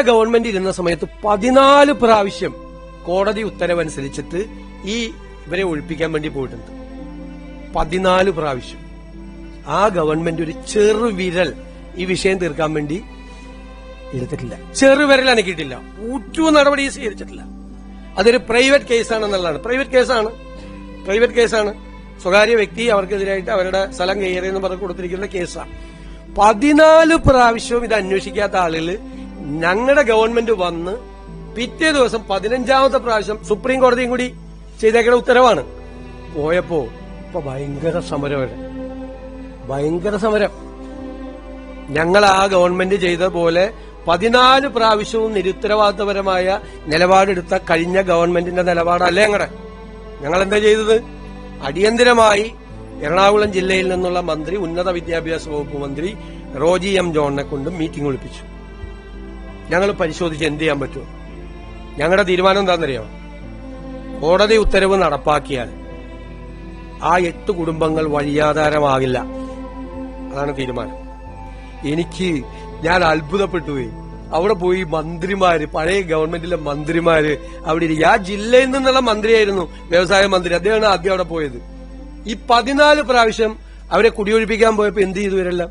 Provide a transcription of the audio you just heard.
Government ഇരുന്ന സമയത്ത് 14 പ്രാവശ്യം കോടതി ഉത്തരവനുസരിച്ചിട്ട് ഇവരെ ഒഴിപ്പിക്കാൻ വേണ്ടി പോയിട്ടുണ്ട്. 14 പ്രാവശ്യം. ആ ഗവൺമെന്റ് ഒരു ചെറുവിരൽ ഈ വിഷയം തീർക്കാൻ വേണ്ടി എടുത്തിട്ടില്ല. ചെറുവിരൽ അനക്കിയിട്ടില്ല. ഊറ്റു നടപടി സ്വീകരിച്ചിട്ടില്ല. അതൊരു പ്രൈവറ്റ് കേസാണെന്നുള്ളതാണ്. പ്രൈവറ്റ് കേസാണ്. സ്വകാര്യ വ്യക്തി അവർക്കെതിരായിട്ട് അവരുടെ സ്ഥലം കയ്യേറിയെന്ന് പറഞ്ഞ് കൊടുത്തിരിക്കുന്ന കേസാണ്. 14 പ്രാവശ്യവും ഇത് അന്വേഷിക്കാത്ത ആളുകൾ ഞങ്ങളുടെ ഗവൺമെന്റ് വന്ന് പിറ്റേ ദിവസം 15ാമത്തെ പ്രാവശ്യം സുപ്രീം കോടതിയും കൂടി ചെയ്തേക്കുന്ന ഉത്തരവാണ്. പോയപ്പോ ഇപ്പൊ ഭയങ്കര സമരം. ഞങ്ങൾ ആ ഗവൺമെന്റ് ചെയ്ത പോലെ 14 പ്രാവശ്യവും നിരുത്തരവാദിത്തപരമായ നിലപാടെടുത്ത കഴിഞ്ഞ ഗവൺമെന്റിന്റെ നിലപാടല്ലേ ഞങ്ങൾ എന്താ ചെയ്തത്? അടിയന്തരമായി എറണാകുളം ജില്ലയിൽ നിന്നുള്ള മന്ത്രി, ഉന്നത വിദ്യാഭ്യാസ വകുപ്പ് മന്ത്രി റോജി എം ജോണിനെ കൊണ്ട് മീറ്റിംഗ് വിളിപ്പിച്ചു. ഞങ്ങൾ പരിശോധിച്ച് എന്ത് ചെയ്യാൻ പറ്റുമോ. ഞങ്ങളുടെ തീരുമാനം എന്താണെന്നറിയാമോ? കോടതി ഉത്തരവ് നടപ്പാക്കിയാൽ ആ 8 കുടുംബങ്ങൾ വഴിയാധാരമാകില്ല. അതാണ് തീരുമാനം. ഞാൻ അത്ഭുതപ്പെട്ടുപോയി. അവിടെ പോയി മന്ത്രിമാര്, പഴയ ഗവൺമെന്റിലെ മന്ത്രിമാര് അവിടെ ഇരിക്കുക. ആ ജില്ലയിൽ നിന്നുള്ള മന്ത്രിയായിരുന്നു, വ്യവസായ മന്ത്രി. അദ്ദേഹമാണ് ആദ്യം അവിടെ പോയത്. ഈ 14 പ്രാവശ്യം അവരെ കുടിയൊഴിപ്പിക്കാൻ പോയപ്പോ എന്ത് ചെയ്തു ഇവരെല്ലാം?